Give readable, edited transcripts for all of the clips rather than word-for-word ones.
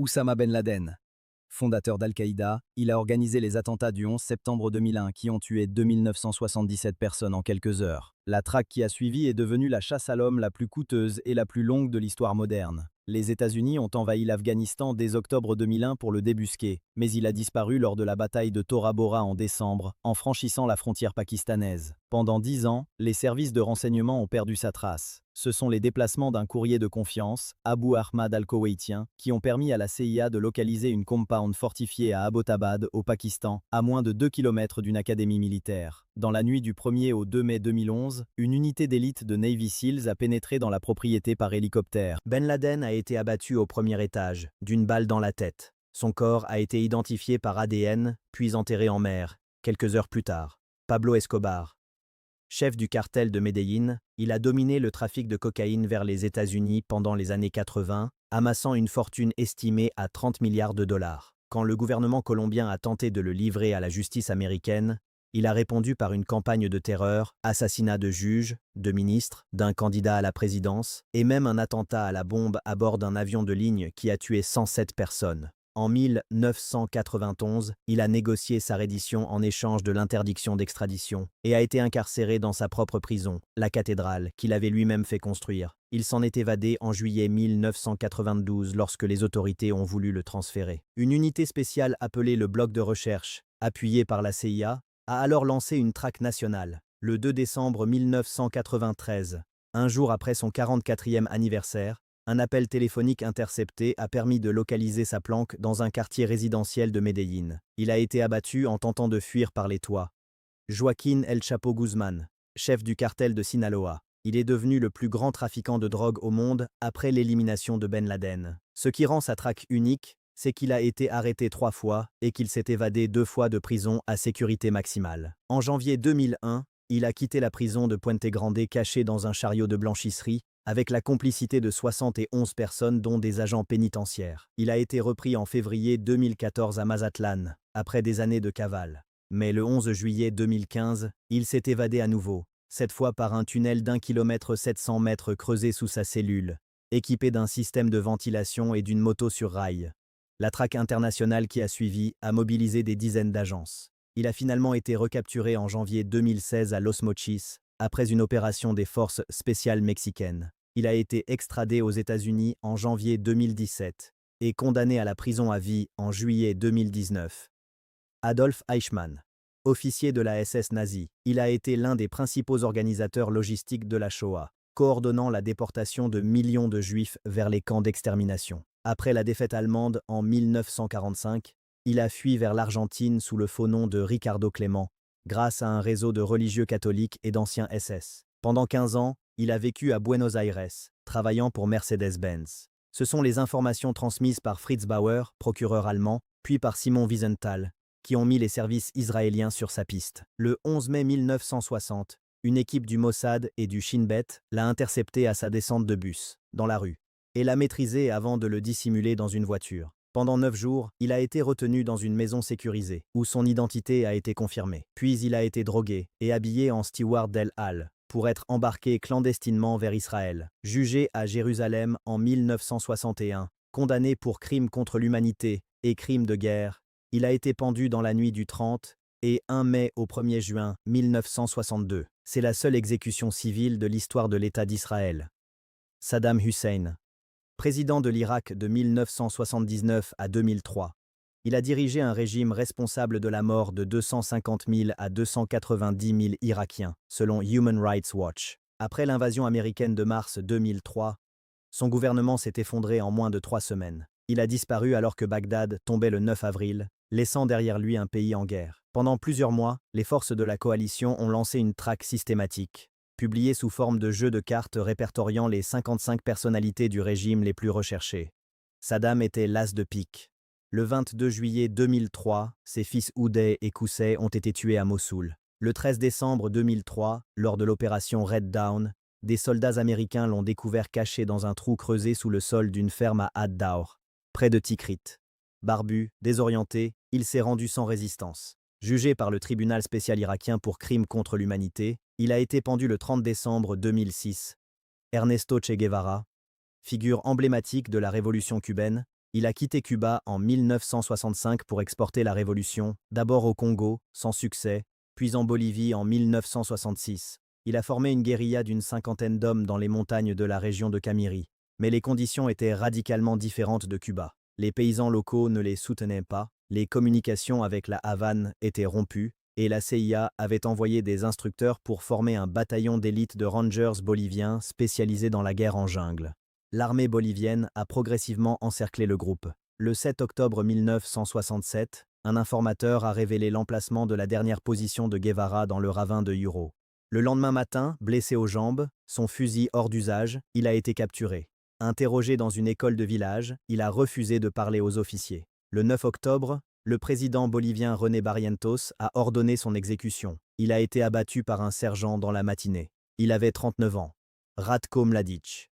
Oussama Ben Laden. Fondateur d'Al-Qaïda, il a organisé les attentats du 11 septembre 2001 qui ont tué 2977 personnes en quelques heures. La traque qui a suivi est devenue la chasse à l'homme la plus coûteuse et la plus longue de l'histoire moderne. Les États-Unis ont envahi l'Afghanistan dès octobre 2001 pour le débusquer, mais il a disparu lors de la bataille de Tora Bora en décembre, en franchissant la frontière pakistanaise. Pendant 10 ans, les services de renseignement ont perdu sa trace. Ce sont les déplacements d'un courrier de confiance, Abu Ahmad al-Koweïtien, qui ont permis à la CIA de localiser une compound fortifiée à Abbottabad, au Pakistan, à moins de 2 km d'une académie militaire. Dans la nuit du 1er au 2 mai 2011, une unité d'élite de Navy Seals a pénétré dans la propriété par hélicoptère. Ben Laden a été abattu au premier étage, d'une balle dans la tête. Son corps a été identifié par ADN, puis enterré en mer, quelques heures plus tard. Pablo Escobar. Chef du cartel de Medellín, il a dominé le trafic de cocaïne vers les États-Unis pendant les années 80, amassant une fortune estimée à 30 milliards de dollars. Quand le gouvernement colombien a tenté de le livrer à la justice américaine, il a répondu par une campagne de terreur, assassinat de juges, de ministres, d'un candidat à la présidence, et même un attentat à la bombe à bord d'un avion de ligne qui a tué 107 personnes. En 1991, il a négocié sa reddition en échange de l'interdiction d'extradition et a été incarcéré dans sa propre prison, la cathédrale, qu'il avait lui-même fait construire. Il s'en est évadé en juillet 1992 lorsque les autorités ont voulu le transférer. Une unité spéciale appelée le Bloc de recherche, appuyée par la CIA, a alors lancé une traque nationale. Le 2 décembre 1993, un jour après son 44e anniversaire, un appel téléphonique intercepté a permis de localiser sa planque dans un quartier résidentiel de Medellín. Il a été abattu en tentant de fuir par les toits. Joaquín El Chapo Guzmán, chef du cartel de Sinaloa. Il est devenu le plus grand trafiquant de drogue au monde après l'élimination de Ben Laden. Ce qui rend sa traque unique, c'est qu'il a été arrêté 3 fois et qu'il s'est évadé 2 fois de prison à sécurité maximale. En janvier 2001, il a quitté la prison de Puente Grande caché dans un chariot de blanchisserie, avec la complicité de 71 personnes dont des agents pénitentiaires. Il a été repris en février 2014 à Mazatlan, après des années de cavale. Mais le 11 juillet 2015, il s'est évadé à nouveau, cette fois par un tunnel d'1 km 700 mètres creusé sous sa cellule, équipé d'un système de ventilation et d'une moto sur rail. La traque internationale qui a suivi a mobilisé des dizaines d'agences. Il a finalement été recapturé en janvier 2016 à Los Mochis, après une opération des forces spéciales mexicaines. Il a été extradé aux États-Unis en janvier 2017 et condamné à la prison à vie en juillet 2019. Adolf Eichmann, officier de la SS nazie, il a été l'un des principaux organisateurs logistiques de la Shoah, coordonnant la déportation de millions de Juifs vers les camps d'extermination. Après la défaite allemande en 1945, il a fui vers l'Argentine sous le faux nom de Ricardo Clément, grâce à un réseau de religieux catholiques et d'anciens SS. Pendant 15 ans, il a vécu à Buenos Aires, travaillant pour Mercedes-Benz. Ce sont les informations transmises par Fritz Bauer, procureur allemand, puis par Simon Wiesenthal, qui ont mis les services israéliens sur sa piste. Le 11 mai 1960, une équipe du Mossad et du Shin Bet l'a intercepté à sa descente de bus, dans la rue, et l'a maîtrisé avant de le dissimuler dans une voiture. Pendant 9 jours, il a été retenu dans une maison sécurisée, où son identité a été confirmée. Puis il a été drogué et habillé en Steward d'El Hall, pour être embarqué clandestinement vers Israël. Jugé à Jérusalem en 1961, condamné pour crimes contre l'humanité et crimes de guerre, il a été pendu dans la nuit du 30 et 1 mai au 1er juin 1962. C'est la seule exécution civile de l'histoire de l'État d'Israël. Saddam Hussein, président de l'Irak de 1979 à 2003. Il a dirigé un régime responsable de la mort de 250 000 à 290 000 Irakiens, selon Human Rights Watch. Après l'invasion américaine de mars 2003, son gouvernement s'est effondré en moins de 3 semaines. Il a disparu alors que Bagdad tombait le 9 avril, laissant derrière lui un pays en guerre. Pendant plusieurs mois, les forces de la coalition ont lancé une traque systématique, publiée sous forme de jeu de cartes répertoriant les 55 personnalités du régime les plus recherchées. Saddam était l'as de pique. Le 22 juillet 2003, ses fils Uday et Qusay ont été tués à Mossoul. Le 13 décembre 2003, lors de l'opération Red Dawn, des soldats américains l'ont découvert caché dans un trou creusé sous le sol d'une ferme à Ad-Daur, près de Tikrit. Barbu, désorienté, il s'est rendu sans résistance. Jugé par le tribunal spécial irakien pour crimes contre l'humanité, il a été pendu le 30 décembre 2006. Ernesto Che Guevara, figure emblématique de la révolution cubaine, Il a quitté Cuba en 1965 pour exporter la révolution, d'abord au Congo, sans succès, puis en Bolivie en 1966. Il a formé une guérilla d'une cinquantaine d'hommes dans les montagnes de la région de Camiri. Mais les conditions étaient radicalement différentes de Cuba. Les paysans locaux ne les soutenaient pas, les communications avec la Havane étaient rompues, et la CIA avait envoyé des instructeurs pour former un bataillon d'élite de rangers boliviens spécialisés dans la guerre en jungle. L'armée bolivienne a progressivement encerclé le groupe. Le 7 octobre 1967, un informateur a révélé l'emplacement de la dernière position de Guevara dans le ravin de Yuro. Le lendemain matin, blessé aux jambes, son fusil hors d'usage, il a été capturé. Interrogé dans une école de village, il a refusé de parler aux officiers. Le 9 octobre, le président bolivien René Barrientos a ordonné son exécution. Il a été abattu par un sergent dans la matinée. Il avait 39 ans. Ratko Mladic.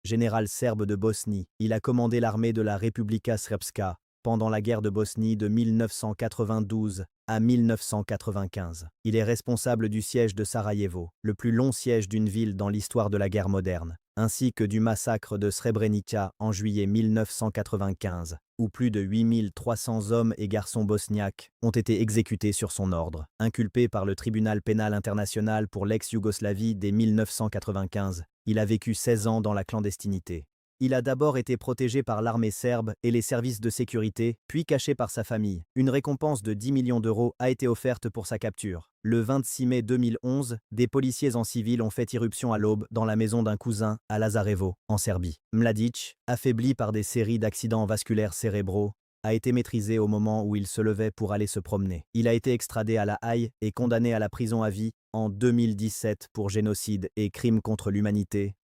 Général serbe de Bosnie, il a commandé l'armée de la Republika Srpska pendant la guerre de Bosnie de 1992 à 1995. Il est responsable du siège de Sarajevo, le plus long siège d'une ville dans l'histoire de la guerre moderne, ainsi que du massacre de Srebrenica en juillet 1995, où plus de 8300 hommes et garçons bosniaques ont été exécutés sur son ordre. Inculpé par le tribunal pénal international pour l'ex-Yougoslavie dès 1995, il a vécu 16 ans dans la clandestinité. Il a d'abord été protégé par l'armée serbe et les services de sécurité, puis caché par sa famille. Une récompense de 10 millions d'euros a été offerte pour sa capture. Le 26 mai 2011, des policiers en civil ont fait irruption à l'aube dans la maison d'un cousin à Lazarevo, en Serbie. Mladic, affaibli par des séries d'accidents vasculaires cérébraux, a été maîtrisé au moment où il se levait pour aller se promener. Il a été extradé à La Haye et condamné à la prison à vie en 2017 pour génocide et crimes contre l'humanité.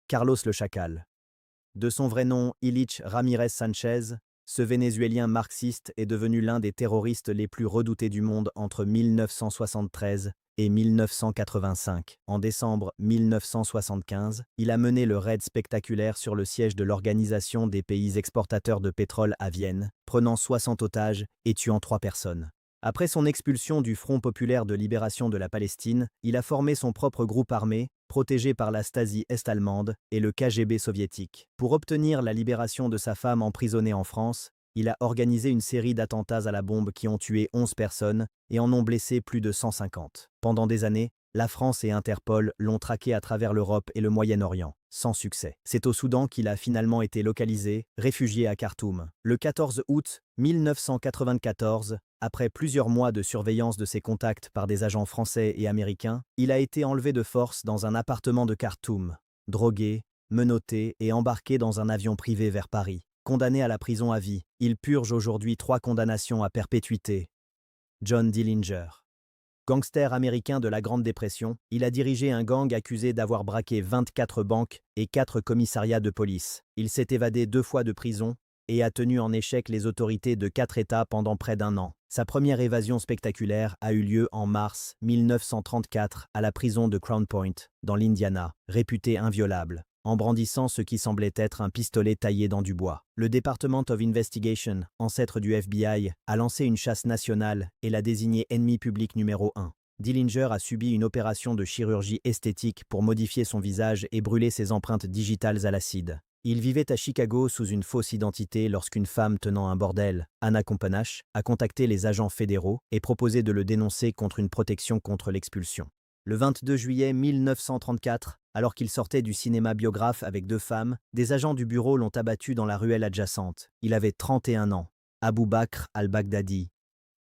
Carlos le Chacal. De son vrai nom, Ilich Ramirez Sanchez, ce Vénézuélien marxiste est devenu l'un des terroristes les plus redoutés du monde entre 1973 et 1985. En décembre 1975, il a mené le raid spectaculaire sur le siège de l'Organisation des pays exportateurs de pétrole à Vienne, prenant 60 otages et tuant 3 personnes. Après son expulsion du Front populaire de libération de la Palestine, il a formé son propre groupe armé, protégé par la Stasi est-allemande et le KGB soviétique. Pour obtenir la libération de sa femme emprisonnée en France, il a organisé une série d'attentats à la bombe qui ont tué 11 personnes et en ont blessé plus de 150. Pendant des années, la France et Interpol l'ont traqué à travers l'Europe et le Moyen-Orient, sans succès. C'est au Soudan qu'il a finalement été localisé, réfugié à Khartoum. Le 14 août 1994, après plusieurs mois de surveillance de ses contacts par des agents français et américains, il a été enlevé de force dans un appartement de Khartoum, drogué, menotté et embarqué dans un avion privé vers Paris. Condamné à la prison à vie, il purge aujourd'hui 3 condamnations à perpétuité. John Dillinger. Gangster américain de la Grande Dépression, il a dirigé un gang accusé d'avoir braqué 24 banques et 4 commissariats de police. Il s'est évadé 2 fois de prison et a tenu en échec les autorités de 4 États pendant près d'1 an. Sa première évasion spectaculaire a eu lieu en mars 1934 à la prison de Crown Point, dans l'Indiana, réputée inviolable, en brandissant ce qui semblait être un pistolet taillé dans du bois. Le Department of Investigation, ancêtre du FBI, a lancé une chasse nationale et l'a désigné ennemi public numéro 1. Dillinger a subi une opération de chirurgie esthétique pour modifier son visage et brûler ses empreintes digitales à l'acide. Il vivait à Chicago sous une fausse identité lorsqu'une femme tenant un bordel, Anna Kompanache, a contacté les agents fédéraux et proposé de le dénoncer contre une protection contre l'expulsion. Le 22 juillet 1934, alors qu'il sortait du cinéma biographe avec 2 femmes, des agents du bureau l'ont abattu dans la ruelle adjacente. Il avait 31 ans. Abou Bakr al-Baghdadi.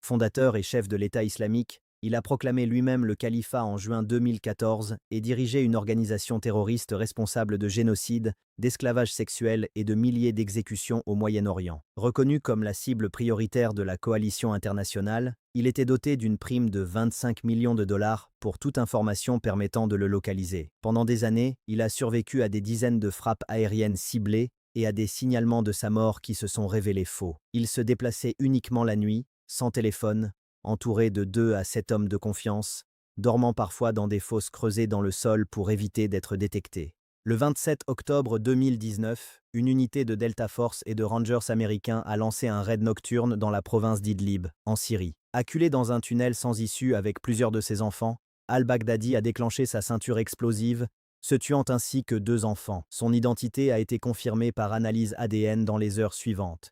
Fondateur et chef de l'État islamique, il a proclamé lui-même le califat en juin 2014 et dirigé une organisation terroriste responsable de génocide, d'esclavage sexuel et de milliers d'exécutions au Moyen-Orient. Reconnu comme la cible prioritaire de la coalition internationale, il était doté d'une prime de 25 millions de dollars pour toute information permettant de le localiser. Pendant des années, il a survécu à des dizaines de frappes aériennes ciblées et à des signalements de sa mort qui se sont révélés faux. Il se déplaçait uniquement la nuit, sans téléphone, entouré de 2 à 7 hommes de confiance, dormant parfois dans des fosses creusées dans le sol pour éviter d'être détecté. Le 27 octobre 2019, une unité de Delta Force et de Rangers américains a lancé un raid nocturne dans la province d'Idlib, en Syrie. Acculé dans un tunnel sans issue avec plusieurs de ses enfants, al-Baghdadi a déclenché sa ceinture explosive se tuant ainsi que 2 enfants. Son identité a été confirmée par analyse ADN dans les heures suivantes.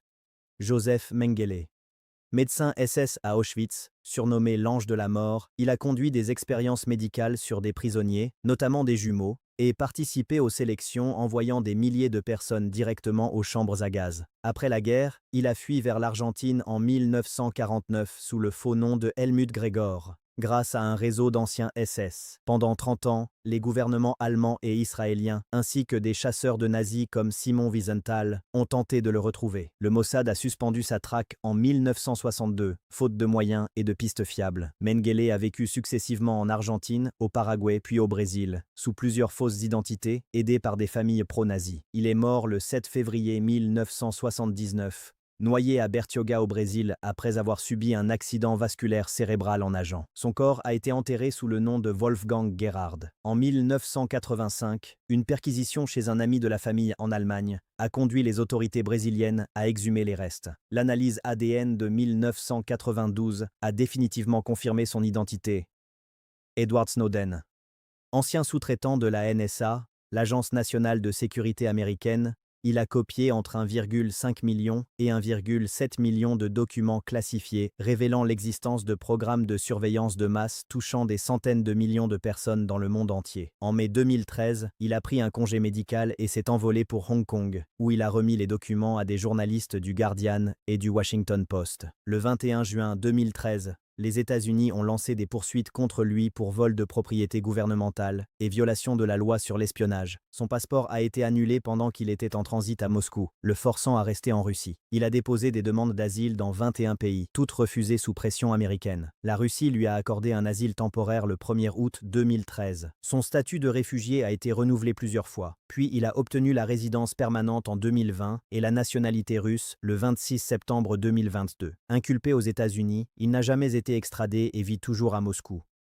Joseph Mengele. Médecin SS à Auschwitz, surnommé l'ange de la mort, il a conduit des expériences médicales sur des prisonniers, notamment des jumeaux, et participé aux sélections envoyant des milliers de personnes directement aux chambres à gaz. Après la guerre, il a fui vers l'Argentine en 1949 sous le faux nom de Helmut Gregor, grâce à un réseau d'anciens SS. Pendant 30 ans, les gouvernements allemands et israéliens, ainsi que des chasseurs de nazis comme Simon Wiesenthal, ont tenté de le retrouver. Le Mossad a suspendu sa traque en 1962, faute de moyens et de pistes fiables. Mengele a vécu successivement en Argentine, au Paraguay puis au Brésil, sous plusieurs fausses identités, aidé par des familles pro-nazis. Il est mort le 7 février 1979, noyé à Bertioga au Brésil après avoir subi un accident vasculaire cérébral en nageant. Son corps a été enterré sous le nom de Wolfgang Gerhard. En 1985, une perquisition chez un ami de la famille en Allemagne a conduit les autorités brésiliennes à exhumer les restes. L'analyse ADN de 1992 a définitivement confirmé son identité. Edward Snowden. Ancien sous-traitant de la NSA, l'Agence nationale de sécurité américaine, il a copié entre 1,5 million et 1,7 million de documents classifiés révélant l'existence de programmes de surveillance de masse touchant des centaines de millions de personnes dans le monde entier. En mai 2013, il a pris un congé médical et s'est envolé pour Hong Kong, où il a remis les documents à des journalistes du Guardian et du Washington Post. Le 21 juin 2013, les États-Unis ont lancé des poursuites contre lui pour vol de propriété gouvernementale et violation de la loi sur l'espionnage. Son passeport a été annulé pendant qu'il était en transit à Moscou, le forçant à rester en Russie. Il a déposé des demandes d'asile dans 21 pays, toutes refusées sous pression américaine. La Russie lui a accordé un asile temporaire le 1er août 2013. Son statut de réfugié a été renouvelé plusieurs fois, puis il a obtenu la résidence permanente en 2020 et la nationalité russe le 26 septembre 2022. Inculpé aux États-Unis, il n'a jamais été extradé et vit toujours à Moscou.